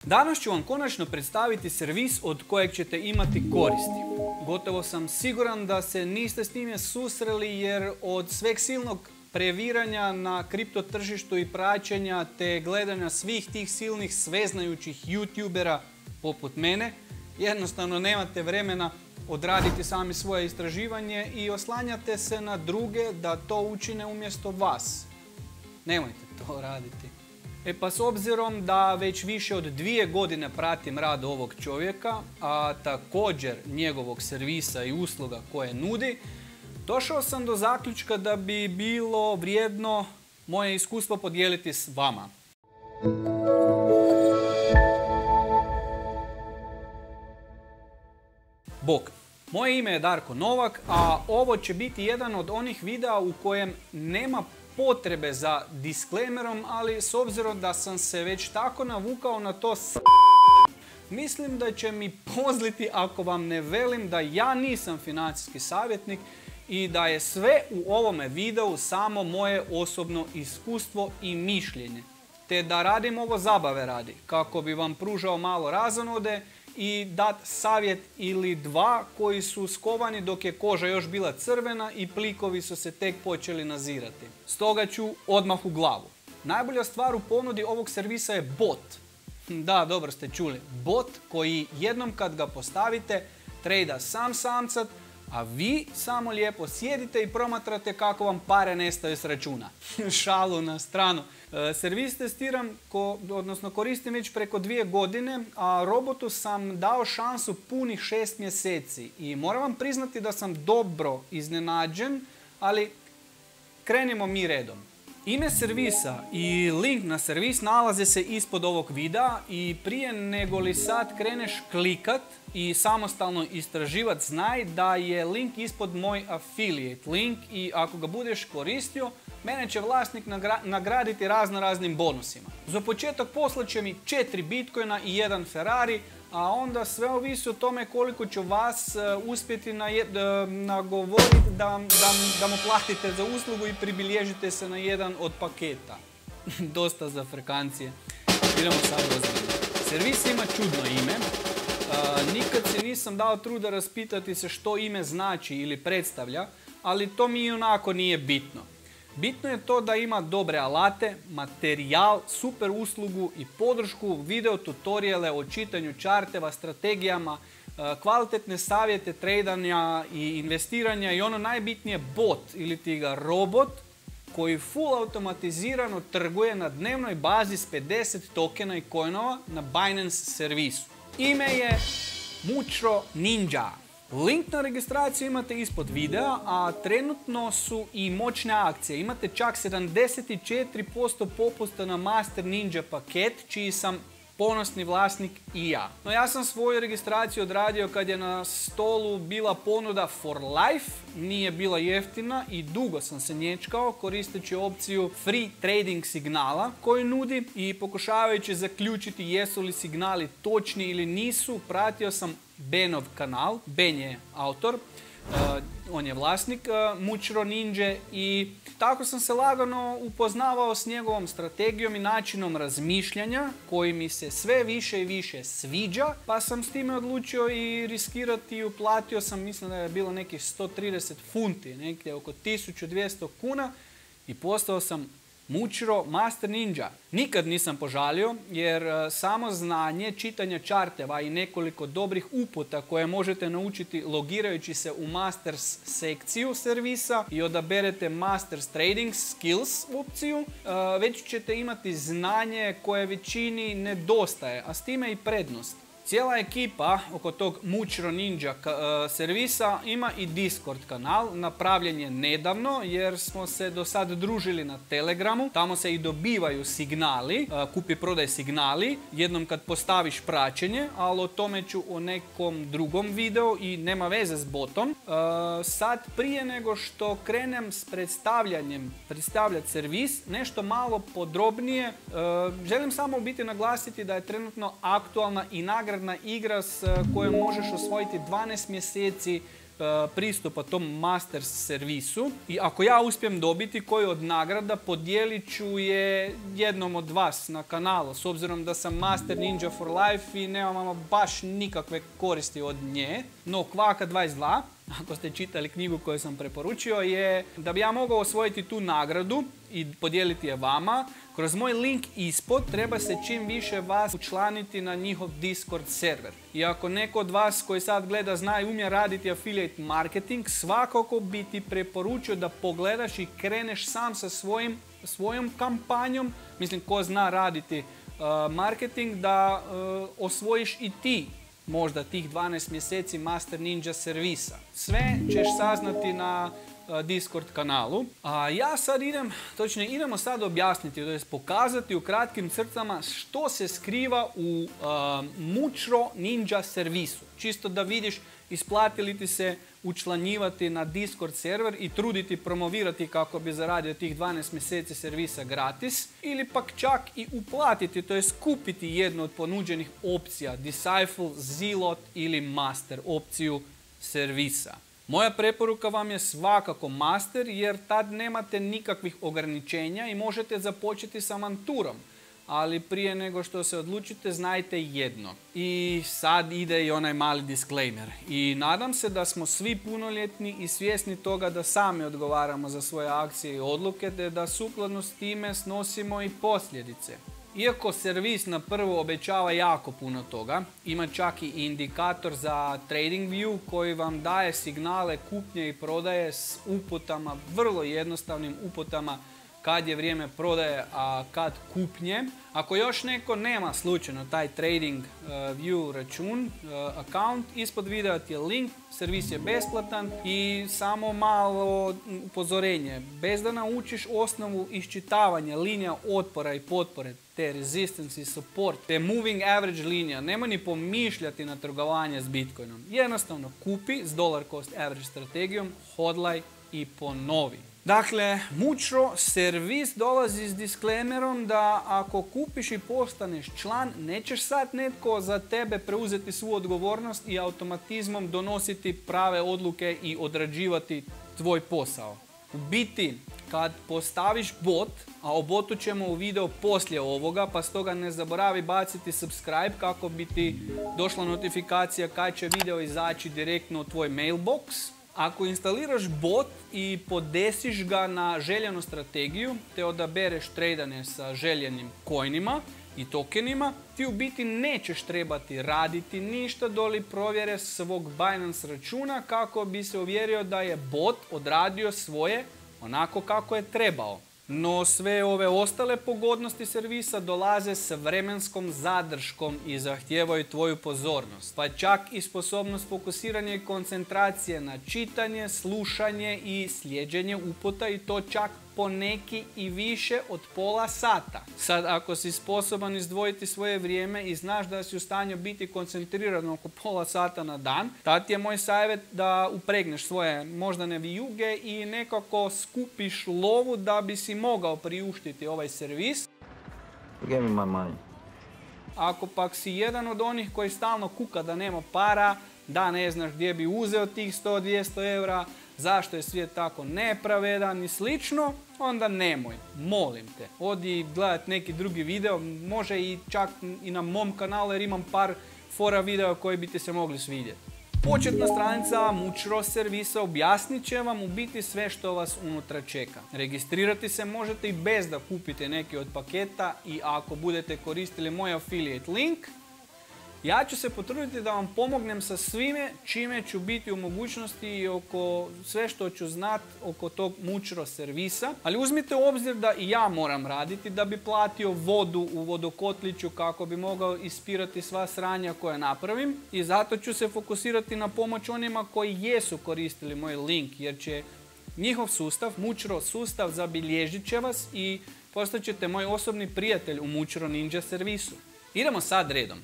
Danas ću vam konačno predstaviti servis od kojeg ćete imati koristi. Gotovo sam siguran da se niste s njime susreli jer od sveg silnog previranja na kripto tržištu i praćenja te gledanja svih tih silnih sveznajućih youtubera poput mene, jednostavno nemate vremena odraditi sami svoje istraživanje i oslanjate se na druge da to učine umjesto vas. Nemojte to raditi. Pa s obzirom da već više od 2 godine pratim rad ovog čovjeka, a također njegovog servisa i usluga koje nudi, došao sam do zaključka da bi bilo vrijedno moje iskustvo podijeliti s vama. Bok, moje ime je Darko Novak, a ovo će biti jedan od onih videa u kojem nema potrebe za disclaimerom, ali s obzirom da sam se već tako navukao na to mislim da će mi pozliti ako vam ne velim da ja nisam financijski savjetnik i da je sve u ovome videu samo moje osobno iskustvo i mišljenje. Te da radim ovo zabave radi, kako bi vam pružao malo razonode i dat savjet ili dva koji su skovani dok je koža još bila crvena i plikovi su se tek počeli nazirati. Stoga ću odmah u glavu. Najbolja stvar u ponudi ovog servisa je bot. Da, dobro ste čuli. Bot koji jednom kad ga postavite trejda sam samcat, a vi samo lijepo sjedite i promatrate kako vam pare nestaju s računa. Šalu na stranu. Servis testiram, odnosno koristim već preko 2 godine, a robotu sam dao šansu punih 6 mjeseci. I moram vam priznati da sam dobro iznenađen, ali krenimo mi redom. Ime servisa i link na servis nalaze se ispod ovog videa i prije nego li sad kreneš klikat i samostalno istraživat, znaj da je link ispod moj affiliate link i ako ga budeš koristio, mene će vlasnik nagraditi raznim bonusima. Za početak poslat će mi 4 bitcoina i 1 Ferrari, a onda sve ovisi o tome koliko ću vas uspjeti nagovoriti da mu platite za uslugu i pribilježite se na jedan od paketa. Dosta za frekancije. Idemo sad ozbiljno. Servis ima čudno ime. Nikad se nisam dao truda raspitati se što ime znači ili predstavlja, ali to mi onako nije bitno. Bitno je to da ima dobre alate, materijal, super uslugu i podršku, video tutoriale o čitanju čarteva, strategijama, kvalitetne savjete tradanja i investiranja i ono najbitnije bot ili ti ga robot koji full automatizirano trguje na dnevnoj bazi s 50 tokena i coinova na Binance servisu. Ime je Mucho Ninja. Link na registraciju imate ispod videa, a trenutno su i moćne akcije. Imate čak 74% popusta na Master Ninja paket, čiji sam ponosni vlasnik i ja. No ja sam svoju registraciju odradio kad je na stolu bila ponuda for life, nije bila jeftina i dugo sam se nječkao koristeći opciju free trading signala koju nudi i pokušavajući zaključiti jesu li signali točni ili nisu, pratio sam Benov kanal, Ben je autor, on je vlasnik Mucho Ninja i tako sam se lagano upoznavao s njegovom strategijom i načinom razmišljanja koji mi se sve više i više sviđa, pa sam s time odlučio i riskirati i uplatio sam, mislim da je bilo nekih 130 funti, nekje oko 1200 kuna i postao sam Mucho Master Ninja. Nikad nisam požalio jer samo znanje čitanja čarteva i nekoliko dobrih uputa koje možete naučiti logirajući se u Masters sekciju servisa i odaberete Masters Trading Skills opciju, već ćete imati znanje koje većini nedostaje, a s time i prednost. Cijela ekipa oko tog Mucho Ninja servisa ima i Discord kanal, napravljen je nedavno jer smo se do sad družili na Telegramu. Tamo se i dobivaju signali, kupi-prodaj signali, jednom kad postaviš praćenje, ali o tome ću u nekom drugom videu i nema veze s botom. Sad prije nego što krenem s predstavljati servis, nešto malo podrobnije, želim samo u biti naglasiti da je trenutno aktualna i nagradna igra s kojom možeš osvojiti 12 mjeseci pristupa tom master servisu i ako ja uspijem dobiti koju od nagrada, podijelit ću je jednom od vas na kanalu, s obzirom da sam Master Ninja for Life i nemam baš nikakve koristi od nje. No Kvaka 22, ako ste čitali knjigu koju sam preporučio, je da bi ja mogao osvojiti tu nagradu i podijeliti je vama. Kroz moj link ispod treba se čim više vas učlaniti na njihov Discord server. I ako neko od vas koji sad gleda zna i umije raditi affiliate marketing, svakako bi ti preporučio da pogledaš i kreneš sam sa svojom kampanjom. Mislim, ko zna raditi marketing, da osvojiš i ti možda tih 12 mjeseci Master Ninja servisa. Sve ćeš saznati na Discord kanalu. A ja sad idemo sad objasniti, to jest pokazati u kratkim crtama što se skriva u Mushroom Ninja servisu. Čisto da vidiš isplati li ti se učlanjivati na Discord server i truditi promovirati kako bi zaradio tih 12 mjeseci servisa gratis, ili pak čak i uplatiti, to jest kupiti jednu od ponuđenih opcija, Disciple, Zealot ili Master opciju servisa. Moja preporuka vam je svakako Master, jer tad nemate nikakvih ograničenja i možete započeti sa avanturom. Ali prije nego što se odlučite, znajte jedno. I sad ide i onaj mali disclaimer. I nadam se da smo svi punoljetni i svjesni toga da sami odgovaramo za svoje akcije i odluke, te da sukladno s time snosimo i posljedice. Iako servis na prvo obećava jako puno toga, ima čak i indikator za TradingView koji vam daje signale kupnje i prodaje s uputama, vrlo jednostavnim uputama kad je vrijeme prodaje, a kad kupnje. Ako još neko nema slučajno taj TradingView račun, account, ispod videa ti je link, servis je besplatan i samo malo upozorenje. Bez da naučiš osnovu iščitavanja linija otpora i potpore, te resistance i support, te moving average linija, nemoj ni pomišljati na trgovanje s Bitcoinom. Jednostavno kupi s dollar cost average strategijom, hodlaj i ponovi. Dakle, Mushroom servis dolazi s disclaimerom da ako kupiš i postaneš član, nećeš sad netko za tebe preuzeti svu odgovornost i automatizmom donositi prave odluke i odrađivati tvoj posao. U biti, kad postaviš bot, a o botu ćemo u video poslije ovoga, pa stoga ne zaboravi baciti subscribe kako bi ti došla notifikacija kad će video izaći direktno u tvoj mailbox. Ako instaliraš bot i podesiš ga na željenu strategiju, te odabereš tradanje sa željenim coinima i tokenima, ti u biti nećeš trebati raditi ništa doli provjere svog Binance računa kako bi se uvjerio da je bot odradio svoje onako kako je trebao. No sve ove ostale pogodnosti servisa dolaze s vremenskom zadrškom i zahtijevaju tvoju pozornost, pa čak i sposobnost fokusiranja i koncentracije na čitanje, slušanje i slijeđenje uputa, i to čak poneki i više od pola sata. Sad, ako si sposoban izdvojiti svoje vrijeme i znaš da si u stanju biti koncentriran oko pola sata na dan, tad je moj savjet da upregneš svoje moždane vijuge i nekako skupiš lovu da bi si mogao priuštiti ovaj servis. Give me my money. Ako pak si jedan od onih koji stalno kuka da nema para, da ne znaš gdje bi uzeo tih 100-200 eura, zašto je svijet tako nepravedan i slično, onda nemoj, molim te. Odi gledat neki drugi video, može i čak i na mom kanalu jer imam par fora videa koji bi ti se mogli svidjeti. Početna stranica Mushroom servisa objasnit će vam u biti sve što vas unutra čeka. Registrirati se možete i bez da kupite neki od paketa i ako budete koristili moj affiliate link, ja ću se potruditi da vam pomognem sa svime čime ću biti u mogućnosti i oko sve što ću znat oko tog Mushroom servisa. Ali uzmite u obzir da i ja moram raditi da bi platio vodu u vodokotliću kako bi mogao ispirati sva sranja koja napravim. I zato ću se fokusirati na pomoć onima koji jesu koristili moj link, jer će njihov sustav, Mushroom sustav, zabilježit će vas i postaćete moj osobni prijatelj u Mushroom Ninja servisu. Idemo sad redom.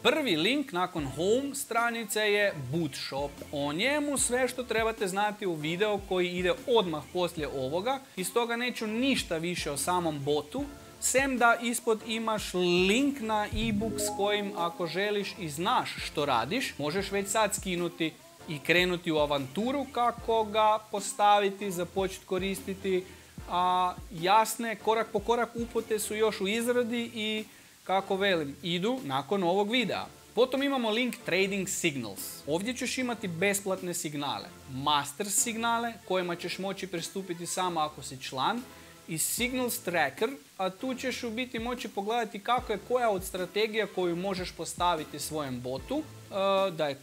Prvi link nakon home stranice je Bootshop. O njemu sve što trebate znati u video koji ide odmah poslije ovoga, i stoga neću ništa više o samom botu, sem da ispod imaš link na e-book s kojim, ako želiš i znaš što radiš, možeš već sad skinuti i krenuti u avanturu kako ga postaviti, započeti koristiti, a jasne korak po korak upute su još u izradi i kako velim, idu nakon ovog videa. Potom imamo link Trading Signals. Ovdje ćeš imati besplatne signale, master signale kojima ćeš moći pristupiti samo ako si član i Signals Tracker, a tu ćeš u biti moći pogledati kako je koja od strategija koju možeš postaviti svojem botu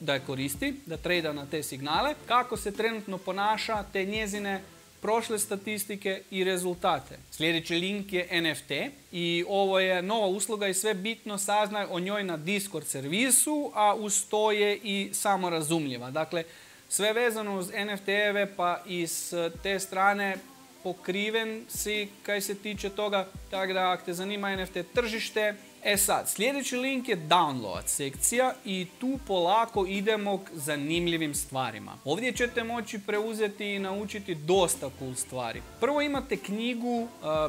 da je koristi, da trada na te signale, kako se trenutno ponaša, te njezine prošle statistike i rezultate. Sljedeći link je NFT i ovo je nova usluga i sve bitno saznaj o njoj na Discord servisu, a uz to je i samorazumljiva. Dakle, sve vezano uz NFT-eve pa i s te strane pokriven si kaj se tiče toga, tako da ako te zanima NFT tržište. Sad, sljedeći link je download sekcija i tu polako idemo k zanimljivim stvarima. Ovdje ćete moći preuzeti i naučiti dosta cool stvari. Prvo imate knjigu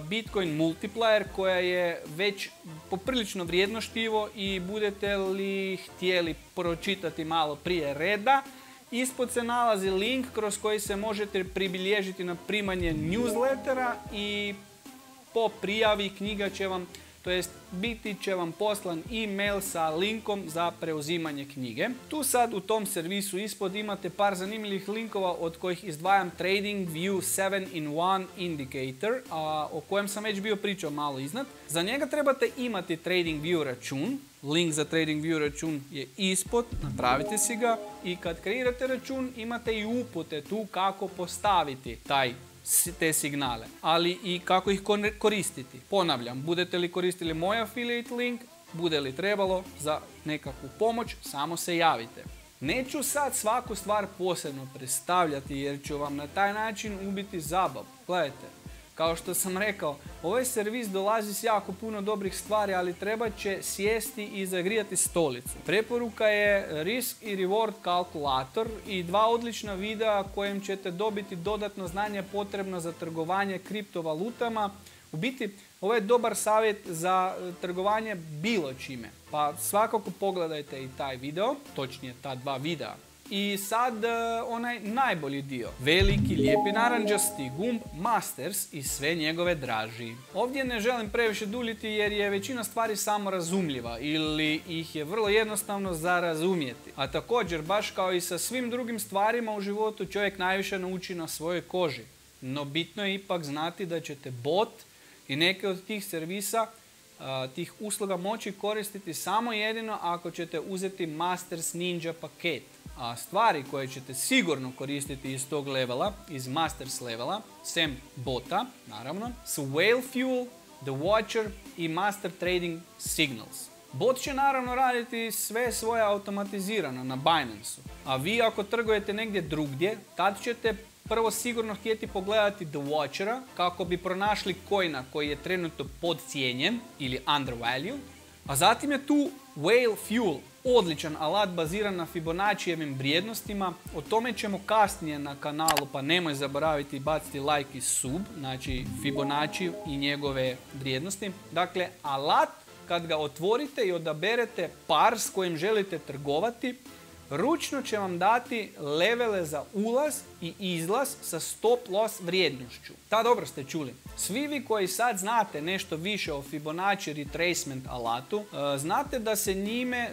Bitcoin Multiplier koja je već poprilično vrijedno štivo i budete li htjeli pročitati malo prije reda, ispod se nalazi link kroz koji se možete pribilježiti na primanje newslettera i po prijavi knjiga će vam, to jest biti će vam poslan e-mail sa linkom za preuzimanje knjige. Tu sad u tom servisu ispod imate par zanimljivih linkova od kojih izdvajam Trading View 7-in-1 Indicator, o kojem sam već bio pričao malo iznad. Za njega trebate imati Trading View račun. Link za Trading View račun je ispod, napravite si ga i kad kreirate račun imate i upute tu kako postaviti te signale, ali i kako ih koristiti. Ponavljam, budete li koristili moj affiliate link, bude li trebalo za nekakvu pomoć, samo se javite. Neću sad svaku stvar posebno predstavljati jer ću vam na taj način ubiti zabavu. Gledajte, kao što sam rekao, ovaj servis dolazi s jako puno dobrih stvari, ali treba će sjesti i zagrijati stolicu. Preporuka je Risk i Reward kalkulator i dva odlična videa kojim ćete dobiti dodatno znanje potrebno za trgovanje kriptovalutama. U biti, ovo je dobar savjet za trgovanje bilo čime, pa svakako pogledajte i taj video, točnije ta dva videa. I sad onaj najbolji dio, veliki lijepi naranđasti gumb Masters i sve njegove draži. Ovdje ne želim previše duljiti jer je većina stvari samo razumljiva ili ih je vrlo jednostavno za razumjeti. A također, baš kao i sa svim drugim stvarima u životu, čovjek najviše nauči na svojoj koži. No bitno je ipak znati da ćete bot i neke od tih servisa, tih usluga moći koristiti samo jedino ako ćete uzeti Masters Ninja paket. A stvari koje ćete sigurno koristiti iz tog levela, iz Masters levela, sem bota, naravno, su Whale Fuel, The Watcher i Master Trading Signals. Bot će naravno raditi sve svoje automatizirano na Binance-u, a vi ako trgujete negdje drugdje, tad ćete prvo sigurno htjeti pogledati The Watchera kako bi pronašli coina koji je trenutno podcijenjen ili undervalued, a zatim je tu Whale Fuel, odličan alat baziran na Fibonaccijevim vrijednostima. O tome ćemo kasnije na kanalu, pa nemoj zaboraviti baciti like i sub, znači Fibonacci i njegove vrijednosti. Dakle, alat kad ga otvorite i odaberete par s kojim želite trgovati, ručno će vam dati levele za ulaz i izlaz sa stop loss vrijednošću. Ta dobro ste čuli. Svi vi koji sad znate nešto više o Fibonacci retracement alatu, znate da se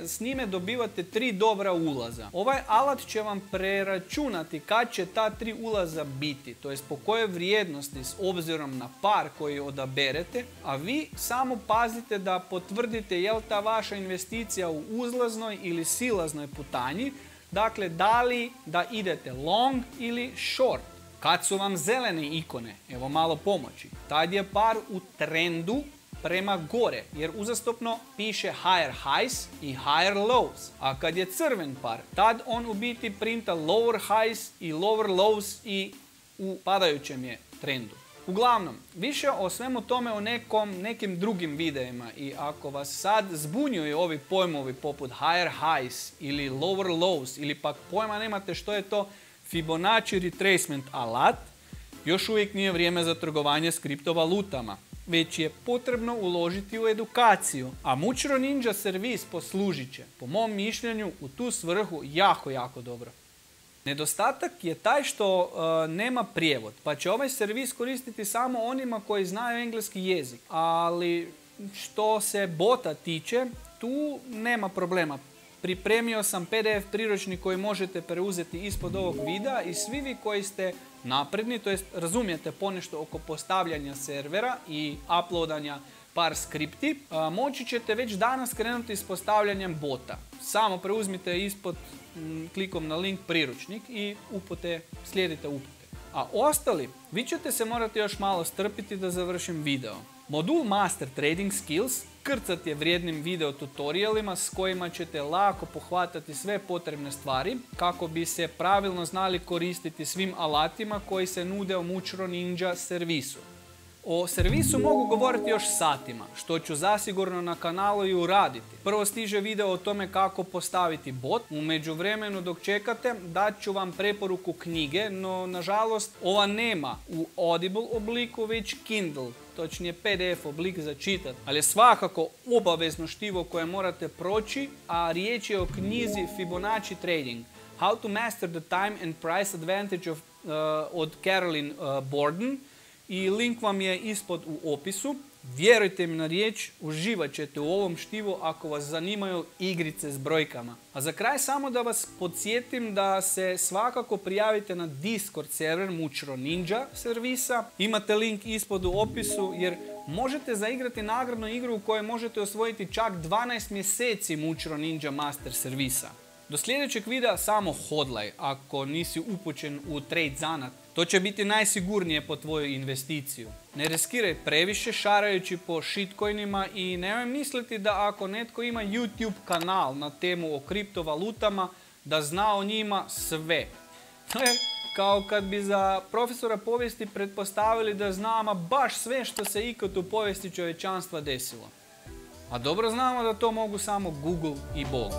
s njime dobivate 3 dobra ulaza. Ovaj alat će vam preračunati kad će ta 3 ulaza biti, to jest po kojoj vrijednosti s obzirom na par koji odaberete, a vi samo pazite da potvrdite je li ta vaša investicija u uzlaznoj ili silaznoj putanji. Dakle, da li da idete long ili short. Kad su vam zelene ikone, evo malo pomoći, tad je par u trendu prema gore, jer uzastopno piše higher highs i higher lows. A kad je crven par, tad on u biti printa lower highs i lower lows i u padajućem je trendu. Uglavnom, više o svemu tome u nekim drugim videima i ako vas sad zbunjuju ovi pojmovi poput higher highs ili lower lows ili pak pojma nemate što je to Fibonacci retracement alat, još uvijek nije vrijeme za trgovanje s kriptovalutama, već je potrebno uložiti u edukaciju, a Muchro Ninja servis poslužit će, po mom mišljenju, u tu svrhu jako dobro. Nedostatak je taj što nema prijevod, pa će ovaj servis koristiti samo onima koji znaju engleski jezik. Ali što se bota tiče, tu nema problema. Pripremio sam PDF priručnik koji možete preuzeti ispod ovog videa i svi vi koji ste napredni, to jest razumijete ponešto oko postavljanja servera i uploadanja par skripti, moći ćete već danas krenuti s postavljanjem bota. Samo preuzmite ispod klikom na link priručnik i slijedite upute. A ostali, vi ćete se morati još malo strpiti da završim video. Modul Master Trading Skills krcat je vrijednim video tutorialima s kojima ćete lako pohvatati sve potrebne stvari kako bi se pravilno znali koristiti svim alatima koji se nude u Mushroom Ninja servisu. O servisu mogu govoriti još satima, što ću zasigurno na kanalu i uraditi. Prvo stiže video o tome kako postaviti bot. U međuvremenu dok čekate dat ću vam preporuku knjige, no nažalost ova nema u Audible obliku već Kindle, točnije PDF oblik za čitat. Ali je svakako obavezno štivo koje morate proći, a riječ je o knjizi Fibonacci Trading. How to Master the Time and Price Advantage od Carolyn Borden. I link vam je ispod u opisu. Vjerujte mi na riječ, uživat ćete u ovom štivu ako vas zanimaju igrice s brojkama. A za kraj samo da vas podsjetim da se svakako prijavite na Discord server Mushroom Ninja servisa. Imate link ispod u opisu jer možete zaigrati nagradnu igru u kojoj možete osvojiti čak 12 mjeseci Mushroom Ninja Master servisa. Do sljedećeg videa samo hodlaj ako nisi upućen u trade zanat. To će biti najsigurnije po tvoju investiciju. Ne riskiraj previše šarajući po shitcoinima i nemoj misliti da ako netko ima YouTube kanal na temu o kriptovalutama da zna o njima sve. To je kao kad bi za profesora povijesti pretpostavili da zna ama baš sve što se ikad u povijesti čovječanstva desilo. A dobro znamo da to mogu samo Google i Bog.